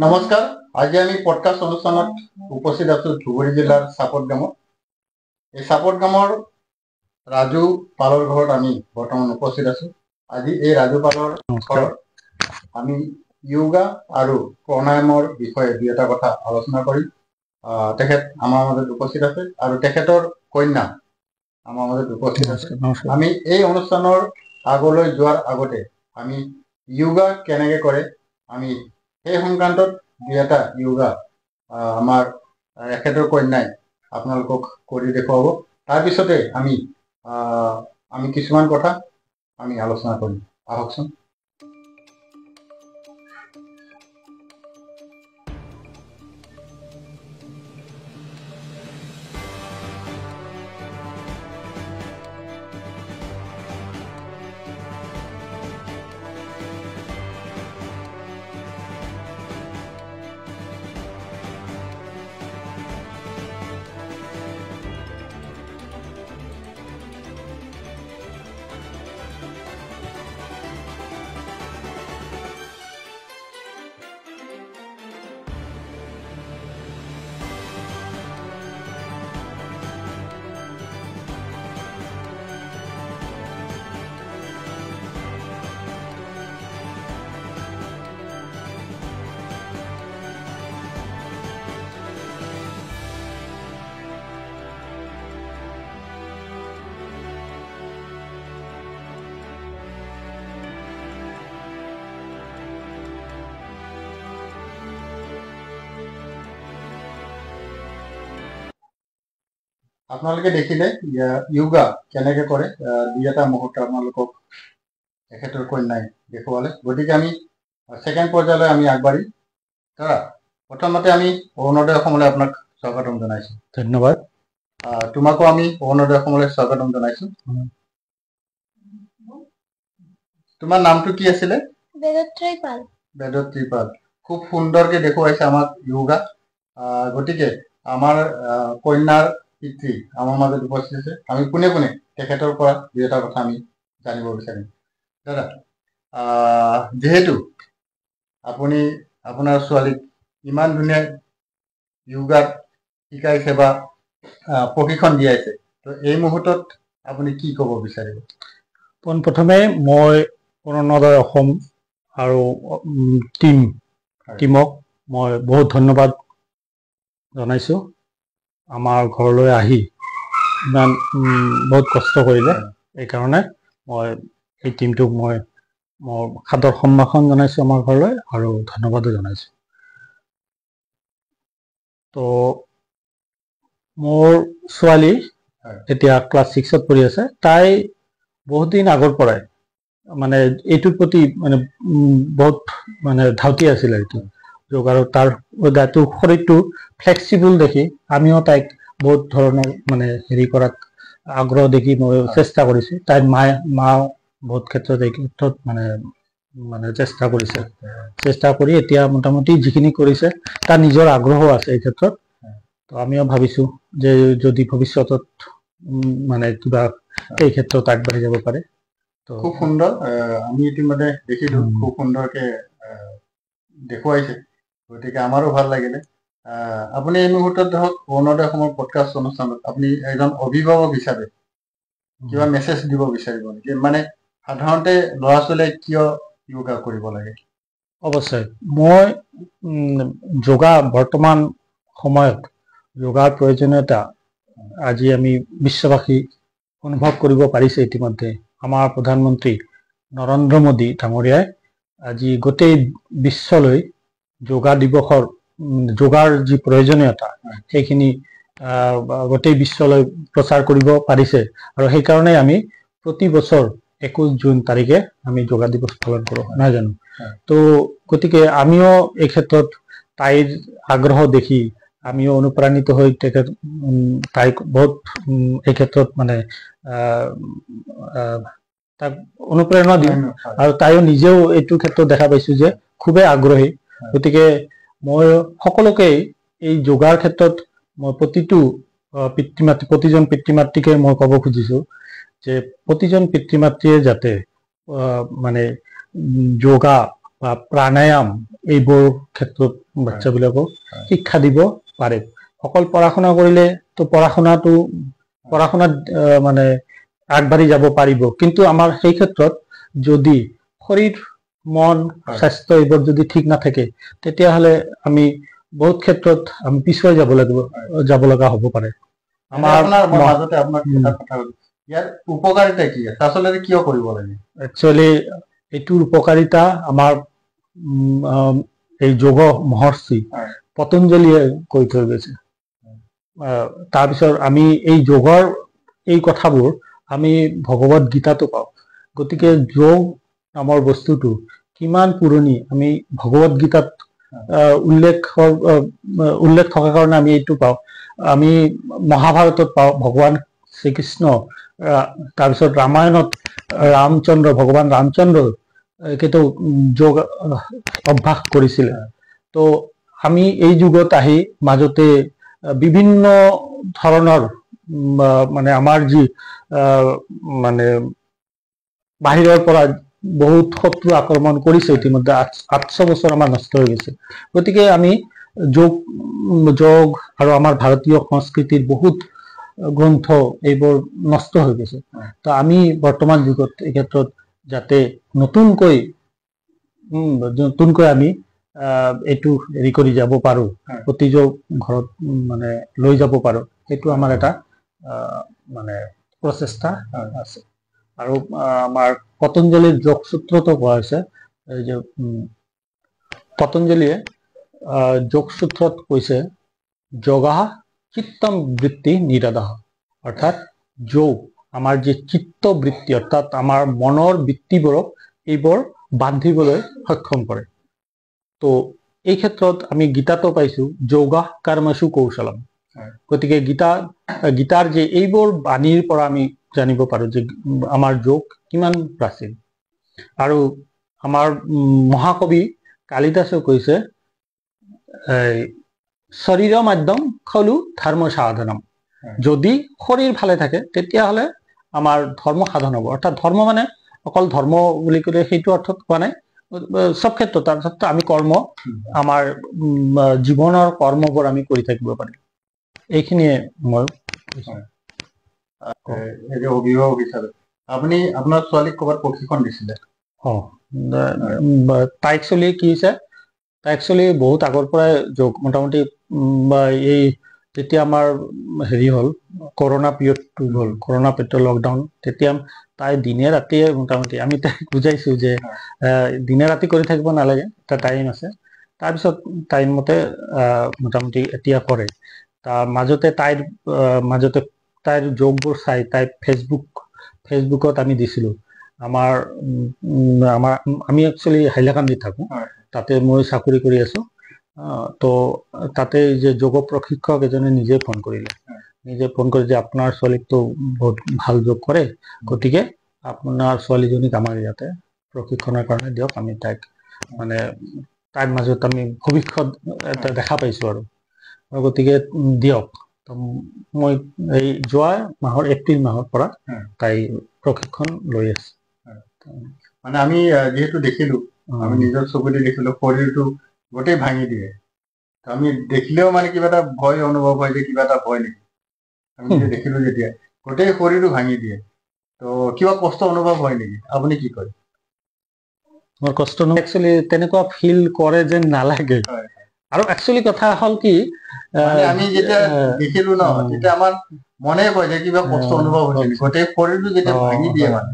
নমস্কাৰ। আজি আমি পডকাষ্ট অনুষ্ঠানত উপস্থিত আছো ধুবুৰী জিলাৰ চাপট গাঁৱত। এই চাপট গাঁৱৰ ৰাজু পালৰ ঘৰত আমি বৰ্তমান উপস্থিত আছো। আজি এই ৰাজু পালৰ ঘৰত আমি য়োগা আৰু প্ৰণায়ামৰ বিষয়ে দুই এটা কথা আলোচনা কৰিম। তেখেত আমাৰ মাজত উপস্থিত আছে আৰু তেখেতৰ কন্যা আমাৰ মাজত উপস্থিত আছে। আমি এই অনুষ্ঠানৰ আগলৈ যোৱাৰ আগতে আমি য়োগা কেনেকৈ কৰে আমি সেই সংক্ৰান্তত দুই এটা য়োগা আমাৰ এখেতৰ কন্যাই আপোনালোকক কৰি দেখুৱাব। তাৰপিছতে আমি কিছুমান কথা আমি আলোচনা কৰিম। আহকচোন। আপোনালোকে দেখিলে য়োগা কেনেকৈ কৰে দুই এটা মুহূৰ্ত আপোনালোকক এখেতৰ কন্যাই দেখুৱালে। গতিকে আমি ছেকেণ্ড পৰ্যায়লৈ আমি আগবাঢ়ি দাদা প্ৰথমতে আমি অৰুণোদয় অসমলৈ আপোনাক স্বাগতম জনাইছোঁ। ধন্যবাদ। তোমাকো আমি অৰুণোদয় অসমলৈ স্বাগতম জনাইছোঁ। তোমাৰ নামটো কি আছিলে? বেদত্ৰী পাল। খুব সুন্দৰকৈ দেখুৱাইছে আমাক য়োগা। গতিকে আমাৰ কন্যাৰ পিতৃ আমাৰ মাজত উপস্থিত আছে। আমি পোনে পোনে তেখেতৰ পৰা দুই এটা কথা আমি জানিব বিচাৰিম। দাদা যিহেতু আপুনি আপোনাৰ ছোৱালীক ইমান ধুনীয়া য়োগাত শিকাইছে বা প্ৰশিক্ষণ দিয়াইছে, তো এই মুহূৰ্তত আপুনি কি ক'ব বিচাৰিব? পোনপ্ৰথমে মই অৰুণোদয় অসম আৰু টীমক মই বহুত ধন্যবাদ জনাইছোঁ। আমাৰ ঘৰলৈ আহি ইমান বহুত কষ্ট কৰিলে, এইকাৰণে মই এই টীমটোক মই সাদৰ সম্ভাষণ জনাইছোঁ আমাৰ ঘৰলৈ আৰু ধন্যবাদো জনাইছোঁ। তো মোৰ ছোৱালী এতিয়া ক্লাছ 6ত পঢ়ি আছে। তাই বহুত দিন আগৰ পৰাই মানে এইটোৰ প্ৰতি মানে বহুত মানে ধাউতি আছিলে এইটো যোগ, আৰু তাৰ গাটো শৰীৰটো ফ্লেক্সিবল দেখি আমিও তাইক বহুত ধৰণৰ মানে হেৰি কৰাত আগ্ৰহ দেখি মই চেষ্টা কৰিছোঁ। তাইৰ মা বহুত ক্ষেত্ৰত এই ক্ষেত্ৰত মানে চেষ্টা কৰিছে। চেষ্টা কৰি এতিয়া মোটামুটি যিখিনি কৰিছে তাৰ নিজৰ আগ্ৰহো আছে এই ক্ষেত্ৰত। তো আমিও ভাবিছোঁ যে যদি ভৱিষ্যতত মানে কিবা এই ক্ষেত্ৰত আগবাঢ়ি যাব পাৰে। তো খুব সুন্দৰ। আমি ইতিমধ্যে দেখিলোঁ খুব সুন্দৰকৈ দেখুৱাইছে। গতিকে আমাৰো ভাল লাগিলে। আপুনি এই মুহূৰ্তত ধৰক অৰুণোদয় অসমৰ পডকাষ্ট অনুষ্ঠানত আপুনি এজন অভিভাৱক হিচাপে কিবা মেছেজ দিব বিচাৰিব নেকি? মানে সাধাৰণতে ল'ৰা ছোৱালীয়ে কিয় য়োগা কৰিব লাগে? অৱশ্যে মই যোগা বৰ্তমান সময়ত যোগাৰ প্ৰয়োজনীয়তা আজি আমি বিশ্ববাসী অনুভৱ কৰিব পাৰিছে। ইতিমধ্যে আমাৰ প্ৰধানমন্ত্ৰী নৰেন্দ্ৰ মোদী ডাঙৰীয়াই আজি গোটেই বিশ্বলৈ যোগা দিৱসৰ যোগাৰ যি প্ৰয়োজনীয়তা সেইখিনি গোটেই বিশ্বলৈ প্ৰচাৰ কৰিব পাৰিছে। আৰু সেইকাৰণে আমি প্ৰতি বছৰ 21 জুন তাৰিখে আমি যোগা দিৱস পালন কৰোঁ, নহয় জানো? তো গতিকে আমিও এই ক্ষেত্ৰত তাইৰ আগ্ৰহ দেখি আমিও অনুপ্ৰাণিত হৈ তাইক বহুত এই ক্ষেত্ৰত মানে তাক অনুপ্ৰেৰণা দিওঁ। আৰু তাইও নিজেও এইটো ক্ষেত্ৰত দেখা পাইছোঁ যে খুবেই আগ্ৰহী। গতিকে মই সকলোকেই এই যোগাৰ ক্ষেত্ৰত মই প্ৰতিজন পিতৃ মাতৃকে মই ক'ব খুজিছোঁ যে প্ৰতিজন পিতৃ মাতৃয়ে যাতে মানে যোগা বা প্ৰাণায়াম এইবোৰ ক্ষেত্ৰত বাচ্চাবিলাকক শিক্ষা দিব পাৰে। অকল পঢ়া শুনা কৰিলে তো পঢ়া শুনাত মানে আগবাঢ়ি যাব পাৰিব, কিন্তু আমাৰ সেই ক্ষেত্ৰত যদি শৰীৰ মন স্বাস্থ্য এইবোৰ যদি ঠিক নাথাকে তেতিয়াহ'লে আমি বহুত ক্ষেত্ৰত আমি পিছুৱাই যাব লগা হ'ব পাৰে। মাজতে আপোনাক এটা কথা হ'ল, ইয়াৰ উপকাৰিতা কি আছে, আচলতে কিয় কৰিব লাগে? একচুৱেলি এইটোৰ উপকাৰিতা আমাৰ এই যোগ মহৰ্ষি পতঞ্জলীয়ে কৈ থৈ গৈছে। তাৰপিছত আমি এই যোগৰ এই কথাবোৰ আমি ভগৱত গীতাতো পাওঁ। গতিকে যোগ নামৰ বস্তুটো কিমান পুৰণি আমি ভগৱত গীতাত উল্লেখ থকাৰ কাৰণে আমি এইটো পাওঁ। আমি মহাভাৰতত পাওঁ, ভগৱান শ্ৰীকৃষ্ণ, তাৰপিছত ৰামায়ণত ভগৱান ৰামচন্দ্ৰ কিন্তু যোগ অভ্যাস কৰিছিলে। তো আমি এই যুগত আহি মাজতে বিভিন্ন ধৰণৰ মানে আমাৰ যি মানে বাহিৰৰ পৰা বহুত শত্ৰু আক্ৰমণ কৰিছে, ইতিমধ্যে 800 বছৰ আমাৰ নষ্ট হৈ গৈছে। গতিকে আমি যোগ আৰু আমাৰ ভাৰতীয় সংস্কৃতিৰ বহুত গ্ৰন্থ এইবোৰ নষ্ট হৈ গৈছে। তো আমি বৰ্তমান যুগত এই ক্ষেত্ৰত যাতে নতুনকৈ আমি এইটো হেৰি কৰি যাব পাৰো, প্ৰতিজন ঘৰত মানে লৈ যাব পাৰো, সেইটো আমাৰ এটা মানে প্ৰচেষ্টা আছে। আৰু আমাৰ পতঞ্জলীৰ যোগ সূত্ৰতো কোৱা হৈছে, এই যে পতঞ্জলীয়ে যোগ সূত্ৰত কৈছে যোগা চিত্তম বৃত্তি নিৰাদাহ, অৰ্থাৎ যোগ আমাৰ যে চিত্ত বৃত্তি অৰ্থাৎ আমাৰ মনৰ বৃত্তিবোৰক এইবোৰ বান্ধিবলৈ সক্ষম কৰে। তো এই ক্ষেত্ৰত আমি গীতাতো পাইছো যোগা কৰ্মসু কৌশলম। গতিকে গীতাৰ যে এইবোৰ বাণীৰ পৰা আমি জানিব পাৰো যে আমাৰ যোগ কিমান প্ৰাচীন। আৰু আমাৰ মহাকবি কালিদাসে কৈছে শৰীৰ মাধ্যম খলু ধৰ্ম সাধনম, যদি শৰীৰ ভালে থাকে তেতিয়াহ'লে আমাৰ ধৰ্ম সাধন হ'ব। অৰ্থাৎ ধৰ্ম মানে অকল ধৰ্ম বুলি ক'লে সেইটো অৰ্থত কোৱা নাই, সব ক্ষেত্ৰত অৰ্থাৎ আমি কৰ্ম আমাৰ জীৱনৰ কৰ্মবোৰ আমি কৰি থাকিব পাৰিম। এইখিনিয়ে মই অভিভাৱক হিচাপে আপুনি আপোনাৰ ছোৱালীক ক'ৰবাত প্ৰশিক্ষণ দিছিলে? তাই একচুৱেলি কি হৈছে, তাই একচুৱেলি বহুত আগৰ পৰাই যোগ মোটামুটি এই যেতিয়া আমাৰ হেৰি হ'ল কৰোণা পিৰিয়ডটো হ'ল, কৰোণা পিৰিয়ড লকডাউন, তেতিয়া তাই দিনে ৰাতিয়ে মোটামুটি আমি তাইক বুজাইছো যে দিনে ৰাতি কৰি থাকিব নালাগে, এটা টাইম আছে। তাৰপিছত টাইম মতে মোটামুটি এতিয়া কৰে। তাৰ মাজতে তাইৰ যোগবোৰ চাই তাই ফেচবুকত আমি দিছিলো। আমি একচুৱেলি হাইলাকান্দিত থাকো, তাতে মই চাকৰি কৰি আছো। তো তাতে যে যোগ প্ৰশিক্ষক এজনে নিজে ফোন কৰিলে যে আপোনাৰ ছোৱালীকতো বহুত ভাল যোগ কৰে, গতিকে আপোনাৰ ছোৱালীজনীক আমাৰ ইয়াতে প্ৰশিক্ষণৰ কাৰণে দিয়ক, আমি তাইক মানে তাইৰ মাজত আমি ভৱিষ্যত এটা দেখা পাইছো আৰু গতিকে দিয়ক। মই এই যোৱা মাহৰ এপ্ৰিল মাহৰ পৰা তাই প্ৰশিক্ষণ লৈ আছে। মানে আমি যিহেতু দেখিলো, আমি নিজৰ চকুতে দেখিলো শৰীৰটো গোটেই ভাঙি দিয়ে। আমি দেখিলেও মানে কিবা এটা ভয় অনুভৱ হয় যে কিবা এটা ভয় নেকি। আমি দেখিলো যেতিয়া গোটেই শৰীৰটো ভাঙি দিয়ে, তো কিবা কষ্ট অনুভৱ হয় নেকি? আপুনি কি কয়? মোৰ কষ্ট একচুৱেলি তেনেকুৱা ফিল কৰে যেন নালাগে। আৰু একচুৱেলি কথা হ'ল কি, আমি যেতিয়া দেখিলো ন, তেতিয়া আমাৰ মনে কয় যে কিবা কষ্ট অনুভৱ হৈছে, গোটেই শৰীৰটো যেতিয়া ভাঙি দিয়ে মানে।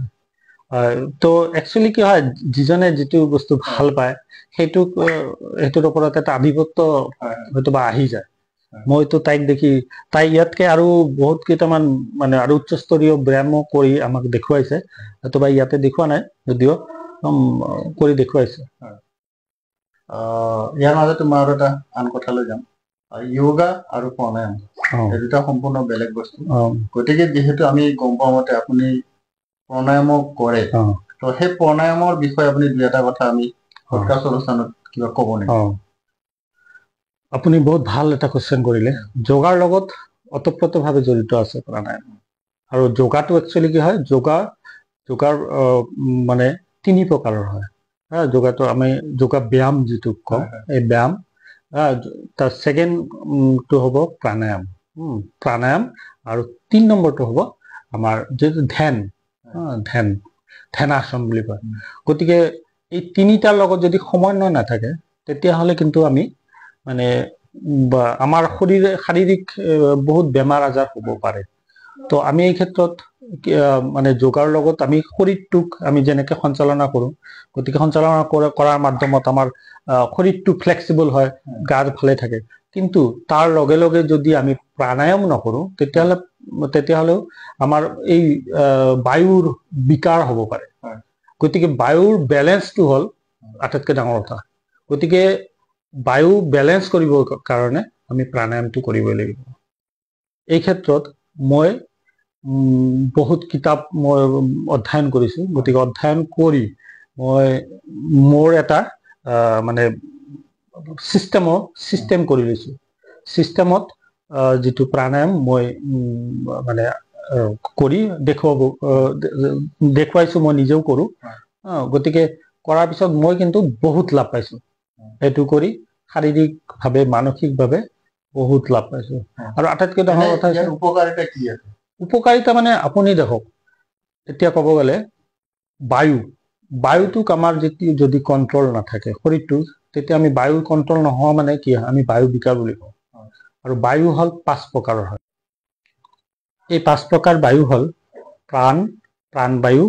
তো একচুৱেলি কি হয়, যিজনে যিটো বস্তু ভাল পায় সেইটোৰ ওপৰত এটা আধিপত্য হয়তো বা আহি যায়। মইতো তাইক দেখি তাই ইয়াতকে আৰু বহুত কেইটামান মানে আৰু উচ্চস্তৰীয় ব্যায়ামো কৰি আমাক দেখুৱাইছে, হয়তো বা ইয়াতে দেখুওৱা নাই যদিও কৰি দেখুৱাইছে। ইয়াৰ মাজতে মই আৰু এটা আন কথালৈ যাম। য়োগা আৰু প্ৰণায়াম এই দুটা সম্পূৰ্ণ বেলেগ বস্তু। গতিকে যিহেতু আমি গম পোৱা মতে আপুনি প্ৰণায়ামো কৰে, তো সেই প্ৰণায়ামৰ বিষয়ে আপুনি দুই এটা কথা আমি পডকাষ্ট অনুষ্ঠানত কিবা ক'ব নেকি? আপুনি বহুত ভাল এটা কোৱেশ্চন কৰিলে। যোগাৰ লগত ওতঃপ্ৰোতভাৱে জড়িত আছে প্ৰণায়াম। আৰু যোগাটো একচুৱেলি কি হয়, যোগাৰ মানে 3 প্ৰকাৰৰ হয়। যোগাটো আমি যোগা ব্যায়াম যিটো কওঁ এই ব্যায়াম তাৰ ছেকেণ্ডটো হ'ব প্ৰাণায়াম প্ৰাণায়াম আৰু 3 নম্বৰটো হ'ব আমাৰ যিটো ধ্যান ধ্যানাসন বুলি কয় গতিকে এই তিনিটাৰ লগত যদি সমন্বয় নাথাকে তেতিয়াহ'লে কিন্তু আমি মানে আমাৰ শাৰীৰিক বহুত বেমাৰ আজাৰ হ'ব পাৰে তো আমি এই ক্ষেত্ৰত মানে যোগাৰ লগত আমি শৰীৰটোক আমি যেনেকৈ সঞ্চালনা কৰোঁ গতিকে সঞ্চালনা কৰাৰ মাধ্যমত আমাৰ শৰীৰটো ফ্লেক্সিবল হয় গাৰ ভালে থাকে কিন্তু তাৰ লগে লগে যদি আমি প্ৰাণায়াম নকৰোঁ তেতিয়াহ'লেও আমাৰ এই বায়ুৰ বিকাৰ হ'ব পাৰে গতিকে বায়ুৰ বেলেঞ্চটো হ'ল আটাইতকৈ ডাঙৰ কথা গতিকে বায়ু বেলেঞ্চ কৰিবৰ কাৰণে আমি প্ৰাণায়ামটো কৰিবই লাগিব এই ক্ষেত্ৰত মই বহুত কিতাপ মই অধ্যয়ন কৰিছোঁ গতিকে অধ্যয়ন কৰি মই মোৰ এটা মানে চিষ্টেম কৰি লৈছোঁ চিষ্টেমত যিটো প্ৰাণায়াম মই মানে কৰি দেখুৱাইছোঁ মই নিজেও কৰোঁ গতিকে কৰাৰ পিছত মই কিন্তু বহুত লাভ পাইছোঁ এইটো কৰি শাৰীৰিকভাৱে মানসিকভাৱে বহুত লাভ পাইছোঁ আৰু আটাইতকৈ ডাঙৰ কথা উপকাৰিতা কি আছে উপকাৰিতা মানে আপুনি দেখক এতিয়া ক'ব গ'লে বায়ুটোক আমাৰ যদি কণ্ট্ৰল নাথাকে শৰীৰটো তেতিয়া আমি বায়ু কণ্ট্ৰল নোহোৱা মানে কি আমি বায়ু বিকাৰ বুলি কওঁ আৰু বায়ু হ'ল 5 প্ৰকাৰৰ হয় এই 5 প্ৰকাৰ বায়ু হ'ল প্ৰাণবায়ু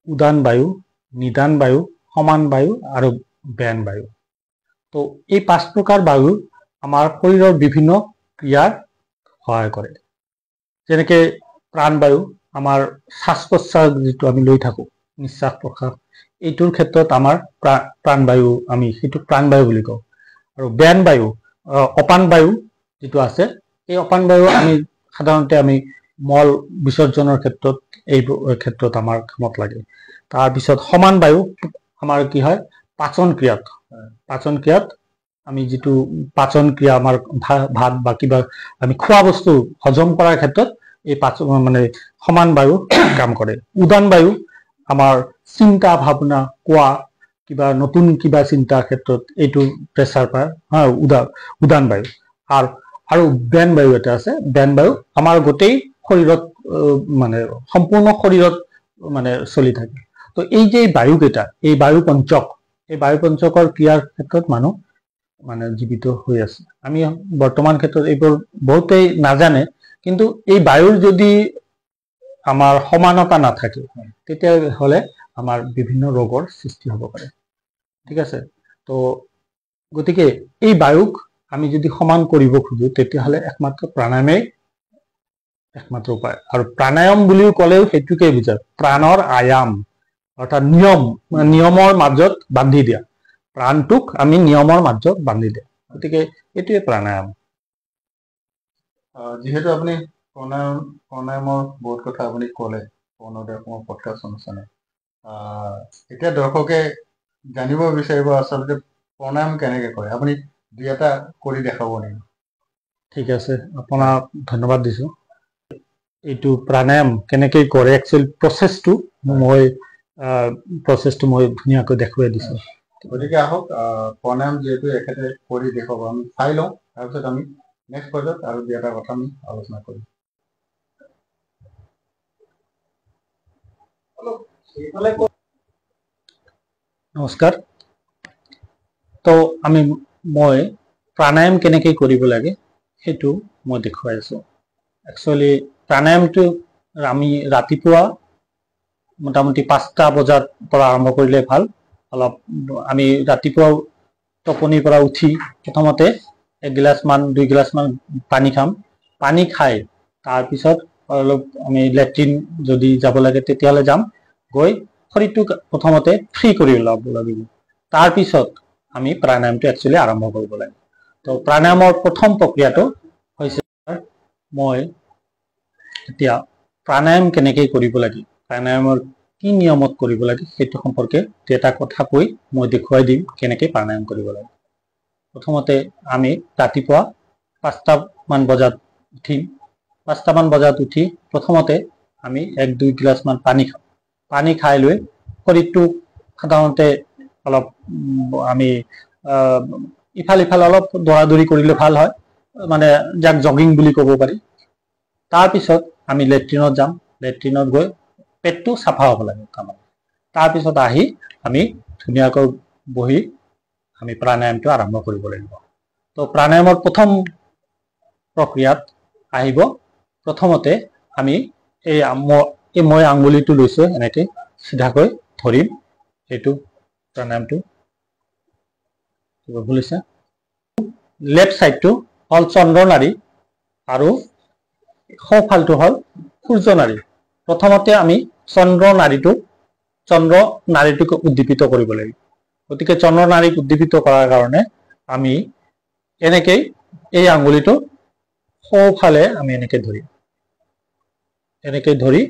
উদান বায়ু নিদান বায়ু সমান বায়ু আৰু বেন বায়ু তো এই 5 প্ৰকাৰ বায়ু আমাৰ শৰীৰৰ বিভিন্ন ক্ৰিয়াত সহায় কৰে যেনেকে প্ৰাণবায়ু আমাৰ শ্বাস প্ৰশ্বাস যিটো আমি লৈ থাকোঁ নিশ্বাস প্ৰশ্বাস এইটোৰ ক্ষেত্ৰত আমাৰ প্ৰাণবায়ু আমি সেইটো প্ৰাণবায়ু বুলি কওঁ আৰু বেন বায়ু অপান বায়ু যিটো আছে এই অপান বায়ু আমি সাধাৰণতে আমি মল বিসৰ্জনৰ ক্ষেত্ৰত এই ক্ষেত্ৰত আমাৰ কামত লাগে তাৰপিছত সমান বায়ু আমাৰ কি হয় পাচন ক্ৰিয়াত আমি যিটো পাচন ক্ৰিয়া আমাৰ ভাত বা কিবা আমি খোৱা বস্তু হজম কৰাৰ ক্ষেত্ৰত এই মানে সমান বায়ু কাম কৰে উদান বায়ু আমাৰ চিন্তা ভাৱনা কোৱা কিবা নতুন কিবা চিন্তাৰ ক্ষেত্ৰত এইটো প্ৰেছাৰ পায় উদান বায়ু আৰু বেন বায়ু এটা আছে বেন বায়ু আমাৰ গোটেই শৰীৰত মানে সম্পূৰ্ণ শৰীৰত মানে চলি থাকে তো এই যে বায়ুকেইটা এই বায়ু পঞ্চকৰ ক্ৰিয়াৰ ক্ষেত্ৰত মানুহ মানে জীৱিত হৈ আছে আমি বৰ্তমান ক্ষেত্ৰত এইবোৰ বহুতেই নাজানে কিন্তু এই বায়ুৰ যদি আমাৰ সমানতা নাথাকে তেতিয়াহ'লে আমাৰ বিভিন্ন ৰোগৰ সৃষ্টি হ'ব পাৰে ঠিক আছে তো গতিকে এই বায়ুক আমি যদি সমান কৰিব খোজো তেতিয়াহ'লে একমাত্ৰ প্ৰাণায়ামেই একমাত্ৰ উপায় আৰু প্ৰাণায়াম বুলিও ক'লেও সেইটোকে বুজায় প্ৰাণৰ আয়াম অৰ্থাৎ নিয়মৰ মাজত বান্ধি দিয়া প্ৰাণটোক আমি নিয়মৰ মাজত বান্ধি দিয়া গতিকে এইটোৱে প্ৰাণায়াম যিহেতু আপুনি প্ৰণায়ামৰ বহুত কথা আপুনি ক'লে অৰুণোদয় অসমৰ পডকাষ্ট অনুষ্ঠানে এতিয়া দৰ্শকে জানিব বিচাৰিব আচলতে প্ৰণায়াম কেনেকৈ কৰে আপুনি দুই এটা কৰি দেখাব নেকি ঠিক আছে আপোনাক ধন্যবাদ দিছোঁ এইটো প্ৰাণায়াম কেনেকৈ কৰে একচুৱেলি প্ৰচেছটো মই ধুনীয়াকৈ দেখুৱাই দিছোঁ গতিকে আহক প্ৰণায়াম যিহেতু এখেতে কৰি দেখুৱাব আমি চাই লওঁ তাৰপিছত আমি নেক্সট পৰ্যায়ত আৰু দুই এটা কথা আমি আলোচনা কৰিম নমস্কাৰ তো মই প্ৰাণায়াম কেনেকৈ কৰিব লাগে সেইটো মই দেখুৱাই আছোঁ একচুৱেলি প্ৰাণায়ামটো আমি ৰাতিপুৱা মোটামুটি 5টা বজাৰ পৰা আৰম্ভ কৰিলে ভাল অলপ আমি ৰাতিপুৱা টোপনিৰ পৰা উঠি প্ৰথমতে 1 গিলাচমান 2 গিলাচমান পানী খাম পানী খাই তাৰপিছত অলপ আমি লেট্ৰিন যদি যাব লাগে তেতিয়াহ'লে যাম গৈ শৰীৰটোক প্ৰথমতে ফ্ৰী কৰি ল'ব লাগিব তাৰপিছত আমি প্ৰাণায়ামটো একচুৱেলি আৰম্ভ কৰিব লাগে তো প্ৰাণায়ামৰ প্ৰথম প্ৰক্ৰিয়াটো হৈছে মই এতিয়া প্ৰাণায়াম কেনেকৈ কৰিব লাগে প্ৰাণায়ামৰ কি নিয়মত কৰিব লাগে সেইটো সম্পৰ্কে এটা কথা কৈ মই দেখুৱাই দিম কেনেকৈ প্ৰাণায়াম কৰিব লাগে প্ৰথমতে আমি ৰাতিপুৱা 5টামান বজাত উঠিম 5টামান বজাত উঠি প্ৰথমতে আমি 1-2 গিলাচমান পানী খাম পানী খাই লৈ শৰীৰটো সাধাৰণতে অলপ আমি ইফাল ইফাল অলপ দৌৰা-দৌৰি কৰিলে ভাল হয়, মানে যাক জগিং বুলি ক'ব পাৰি। তাৰপিছত আমি লেট্ৰিনত যাম, লেট্ৰিনত গৈ পেটটো চাফা হ'ব লাগে তাৰমানে। তাৰপিছত আহি আমি ধুনীয়াকৈ বহি আমি প্ৰাণায়ামটো আৰম্ভ কৰিব লাগিব। তো প্ৰাণায়ামৰ প্ৰথম প্ৰক্ৰিয়াত আহিব, প্ৰথমতে আমি মই আঙুলিটো লৈছোঁ, এনেকৈ চিধাকৈ ধৰিম। এইটো প্ৰাণায়ামটো ভুলিছে। লেফ্ট চাইডটো হ'ল চন্দ্ৰ নাড়ী আৰু সোঁফালটো হ'ল সূৰ্য নাড়ী। প্ৰথমতে আমি চন্দ্ৰ নাড়ীটোক উদ্দীপিত কৰিব লাগিব। গতিকে চন্দ্ৰ নাড়ীক উদ্দীপিত কৰাৰ কাৰণে আমি এনেকেই এই আঙুলিটো সোঁফালে আমি এনেকৈ ধৰিম, এনেকৈ ধৰি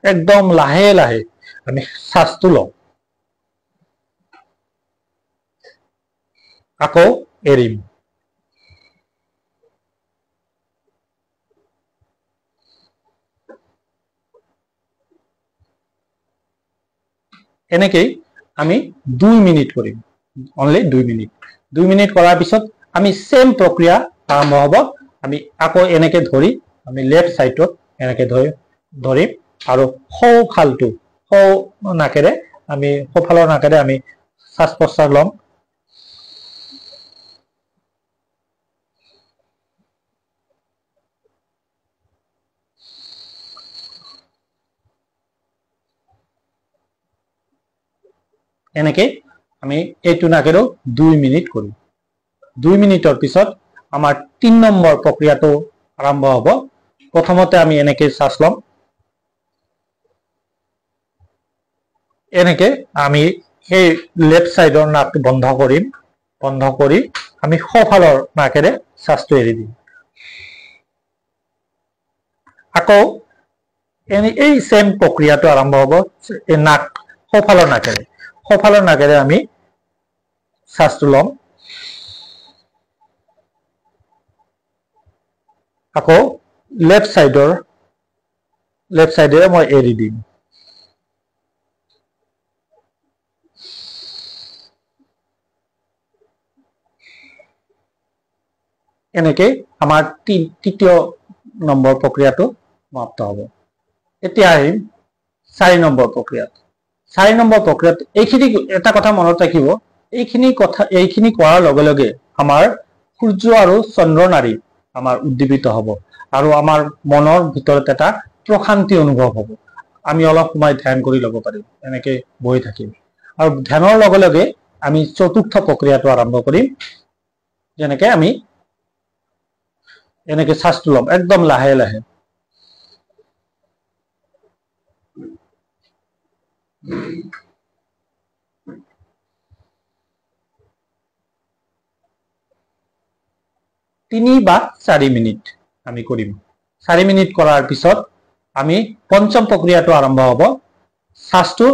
একদম লাহে লাহে আমি শ্বাসটো লওঁ, আকৌ এৰিম। এনেকেই আমি 2 মিনিট কৰিম, অনলি 2 মিনিট। 2 মিনিট কৰাৰ পিছত আমি সেম প্ৰক্ৰিয়া আৰম্ভ হ'ব। আমি আকৌ এনেকে ধৰি আমি লেফ্ট সাইডত এনেকে ধৰিম আৰু সোঁফালৰ নাকেৰে আমি শ্বাস প্ৰশ্বাস ল'ম। এনেকে আমি এইটো নাকেৰেও 2 মিনিট কৰিম। 2 মিনিটৰ পিছত আমাৰ 3 নম্বৰ প্ৰক্ৰিয়াটো আৰম্ভ হ'ব। প্ৰথমতে আমি এনেকে শ্বাস ল'ম, এনেকে আমি এই লেফ্ট সাইডৰ নাকটো বন্ধ কৰিম। বন্ধ কৰি আমি সোঁফালৰ নাকেৰে শ্বাসটো এৰি দিম। আকৌ এই সেম প্ৰক্ৰিয়াটো আৰম্ভ হ'ব। এই সোঁফালৰ নাকেৰে আমি শ্বাসটো ল'ম, আকৌ লেফ্ট সাইডেৰে মই এৰি দিম। এনেকে আমাৰ তৃতীয় নম্বৰ প্ৰক্ৰিয়াটো সমাপ্ত হ'ব। এতিয়া আহিম 4 নম্বৰ প্ৰক্ৰিয়াত। 4 নম্বৰ প্ৰক্ৰিয়াত এইখিনি এটা কথা মনত ৰাখিব, এইখিনি কৰাৰ লগে লগে আমাৰ সূৰ্য আৰু চন্দ্ৰ নাড়ী আমাৰ উদ্দীপিত হ'ব আৰু আমাৰ মনৰ ভিতৰত এটা প্ৰশান্তি অনুভৱ হ'ব। আমি অলপ সময় ধ্যান কৰি ল'ব পাৰিম, এনেকে বহি থাকিম। আৰু ধ্যানৰ লগে লগে আমি চতুৰ্থ প্ৰক্ৰিয়াটো আৰম্ভ কৰিম। যেনেকে আমি এনেকে শ্বাসটো ল'ম একদম লাহে লাহে। তিনি বা 4 মিনিট আমি কৰিম। 4 মিনিট কৰাৰ পিছত আমি পঞ্চম প্ৰক্ৰিয়াটো আৰম্ভ হ'ব। শ্বাসটো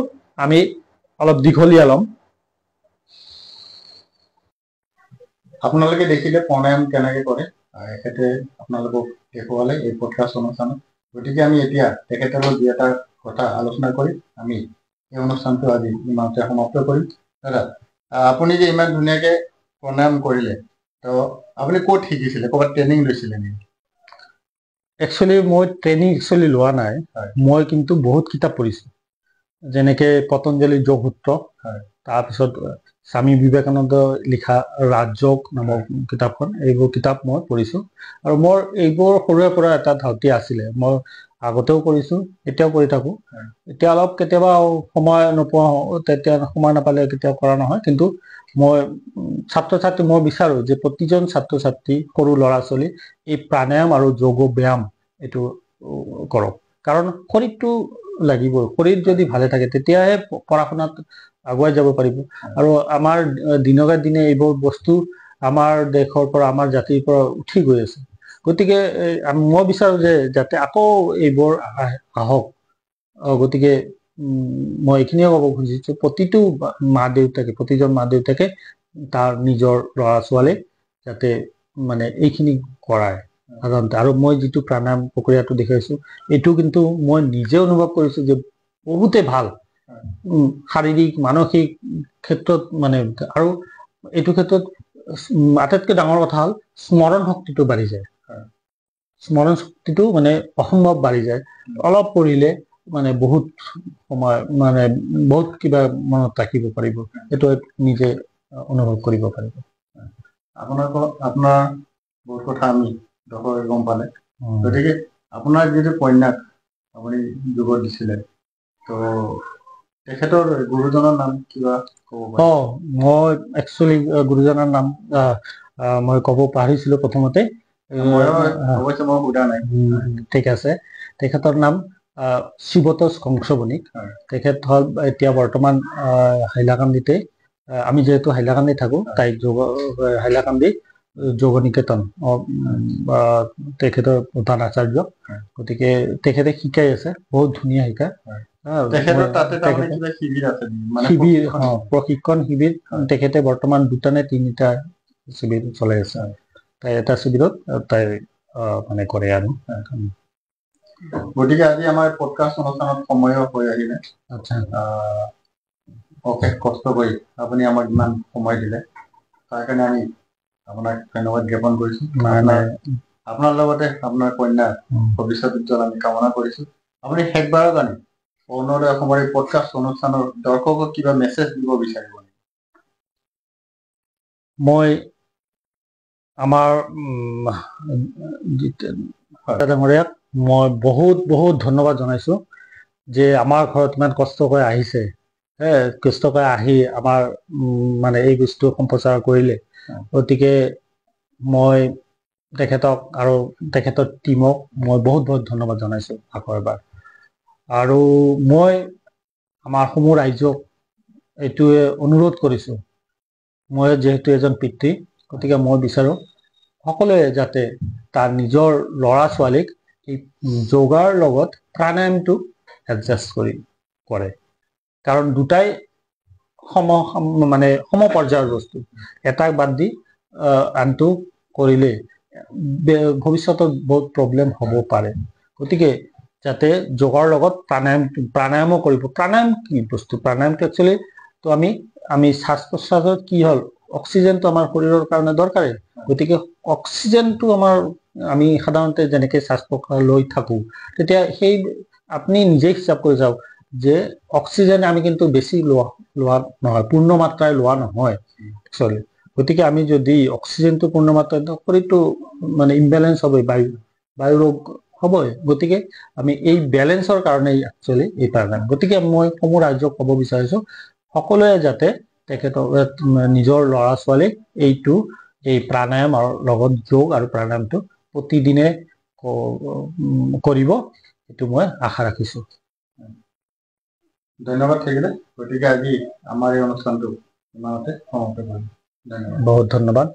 আমি অলপ দীঘলীয়া ল'ম। আপোনালোকে দেখিলে প্ৰণায়াম কেনেকে কৰে, এখেতে আপোনালোকক দেখুৱালে এই পডকাষ্ট অনুষ্ঠানত। গতিকে আমি এতিয়া তেখেতৰ দুই এটা কথা আলোচনা কৰি আমি এই অনুষ্ঠানটো আজি ইমানতে সমাপ্ত কৰিম। দাদা, আপুনি যে ইমান ধুনীয়াকে প্ৰণায়াম কৰিলে, তো আপুনি ক'ত শিকিছিলে? ক'ৰবাত ট্ৰেইনিং লৈছিলে নেকি? একচুৱেলি মই ট্ৰেইনিং লোৱা নাই, মই কিন্তু বহুত কিতাপ পঢ়িছোঁ। যেনেকে পতঞ্জলি যোগ সূত্ৰ, তাৰপিছত স্বামী বিবেকানন্দ লিখা ৰাজযোগ নামৰ কিতাপখন, এইবোৰ কিতাপ মই পঢ়িছোঁ। আৰু মোৰ এইবোৰ সৰুৰে পৰা এটা ধাউতি আছিলে, মই আগতেও কৰিছোঁ, এতিয়াও কৰি থাকোঁ। এতিয়া অলপ কেতিয়াবা সময় নোপোৱা, তেতিয়া সময় নাপালে কেতিয়াও কৰা নহয়। কিন্তু মই মই বিচাৰোঁ যে প্ৰতিজন ছাত্ৰ ছাত্ৰী, সৰু ল'ৰা ছোৱালী এই প্ৰাণায়াম আৰু যোগ ব্যায়াম এইটো কৰক। কাৰণ শৰীৰটো লাগিবই, শৰীৰ যদি ভালে থাকে তেতিয়াহে পঢ়া শুনাত আগুৱাই যাব পাৰিব। আৰু আমাৰ দিনকে দিনে এইবোৰ বস্তু আমাৰ দেশৰ পৰা, আমাৰ জাতিৰ পৰা উঠি গৈ আছে। গতিকে মই বিচাৰোঁ যে যাতে আকৌ এইবোৰ আহক। গতিকে মই এইখিনিয়ে ক'ব খুজিছোঁ, প্ৰতিজন মা দেউতাকে তাৰ নিজৰ ল'ৰা ছোৱালীক যাতে মানে এইখিনি কৰায় সাধাৰণতে। আৰু মই যিটো প্ৰাণায়াম প্ৰক্ৰিয়াটো দেখাইছোঁ, এইটো কিন্তু মই নিজে অনুভৱ কৰিছোঁ যে বহুতে ভাল। শাৰীৰিক মানসিক ক্ষেত্ৰত মানে আৰু এইটো ক্ষেত্ৰত আটাইতকৈ ডাঙৰ কথা হ'ল স্মৰণ শক্তিটো বাঢ়ি যায়। স্মৰণ শক্তিটো মানে অসম্ভৱ বাঢ়ি যায়। অলপ পঢ়িলে মানে বহুত সময় মানে বহুত কিবা মনত ৰাখিব পাৰিব, এইটো নিজে অনুভৱ কৰিব পাৰিব। আপোনাৰ বহুত কথা আমি দৰ্শকে গম পালে। গতিকে আপোনাৰ যিটো উপন্যাস আপুনি যুগত দিছিলে, তো তেখেতৰ গুৰুজনৰ নাম কিবা ক'ব পাৰে? মই একচুৱেলি গুৰুজনৰ নাম মই ক'ব পাহৰিছিলো প্ৰথমতে। অৱশ্যে মই সোধা নাই। ঠিক আছে। তেখেতৰ নাম শিৱতোষ কংসবণিক। তেখেত হ'ল এতিয়া বৰ্তমান হাইলাকান্দিতে, আমি যিহেতু হাইলাকান্দি থাকো, তাই হাইলাকান্দি যোগ নিকেতন তেখেতৰ প্ৰধান আচাৰ্য। গতিকে তেখেতে শিকাই আছে, বহুত ধুনীয়া শিকায়। শিবিৰ, প্ৰশিক্ষণ শিবিৰ তেখেতে বৰ্তমান 2টা নে 3টা শিবিৰ চলাই আছে। তাই এটা শিবিৰত তাই মানে কৰে আৰু। গতিকে আজি আমাৰ পডকাষ্ট অনুষ্ঠানত সময়ো হৈ আহিলে। অশেষ কষ্ট কৰি আপুনি আমাক ইমান সময় দিলে, তাৰ কাৰণে আমি আপোনাক ধন্যবাদ জ্ঞাপন কৰিছো। আপোনাৰ লগতে আপোনাৰ কন্যাৰ ভৱিষ্যত উজ্জ্বল আমি কামনা কৰিছো। আপুনি শেষবাৰৰ কাৰণে অৰুণোদয় অসমৰ এই পডকাষ্ট অনুষ্ঠানৰ দৰ্শকক কিবা মেছেজ দিব বিচাৰিব? মই আমাৰ ডাঙৰীয়াক মই বহুত বহুত ধন্যবাদ জনাইছো যে আমাৰ ঘৰত ইমান কষ্ট কৰি আহিছে, কষ্ট কৰি আহি আমাৰ মানে এই বস্তু সম্প্ৰচাৰ কৰিলে। গতিকে মই তেখেতক আৰু তেখেতৰ টিমক মই বহুত বহুত ধন্যবাদ জনাইছো আকৌ এবাৰ। আৰু মই আমাৰ সমূহ ৰাইজক এইটোৱে অনুৰোধ কৰিছো, মই যিহেতু এজন পিতৃ, গতিকে মই বিচাৰো সকলোৱে যাতে তাৰ নিজৰ ল'ৰা ছোৱালীক এই যোগাৰ লগত প্ৰাণায়ামটো এডজাষ্ট কৰি কৰে। কাৰণ দুটাই মানে সম পৰ্যায়ৰ বস্তু। এটাক বাদ দি আনটো কৰিলে ভৱিষ্যতত বহুত প্ৰব্লেম হ'ব পাৰে। গতিকে যাতে যোগৰ লগত প্ৰাণায়ামো কৰিব। প্ৰাণায়াম কি বস্তু? প্ৰাণায়ামটো একচুৱেলি তো আমি শ্বাস প্ৰশ্বাসত কি হ'ল, অক্সিজেনটো আমাৰ শৰীৰৰ কাৰণে দৰকাৰী। গতিকে অক্সিজেনটো আমি সাধাৰণতে যেনেকে শ্বাস প্ৰশ্বাস লৈ থাকো, তেতিয়া সেই আপুনি নিজেই হিচাপ কৰি যাওক যে অক্সিজেন আমি কিন্তু বেছি লোৱা নহয়, পূৰ্ণ মাত্ৰায় লোৱা নহয় একচুৱেলি। গতিকে আমি যদি অক্সিজেনটো পূৰ্ণ মাত্ৰায়, শৰীৰটো মানে ইমবেলেঞ্চ হ'বই, বায়ু ৰোগ হ'বই। গতিকে আমি এই বেলেঞ্চৰ কাৰণেই একচুৱেলি এই প্ৰাণায়াম। গতিকে মই সমূহ ৰাইজক ক'ব বিচাৰিছো, সকলোৱে যাতে তেখেতৰ নিজৰ ল'ৰা ছোৱালীক এই প্ৰাণায়াম আৰু লগত যোগ আৰু প্ৰাণায়ামটো প্ৰতিদিনে কৰিব, এইটো মই আশা ৰাখিছো। ধন্যবাদ থাকিলে। গতিকে আজি আমাৰ এই অনুষ্ঠানটো ইমানতে সমাপ্ত কৰিম। ধন্যবাদ। বহুত ধন্যবাদ।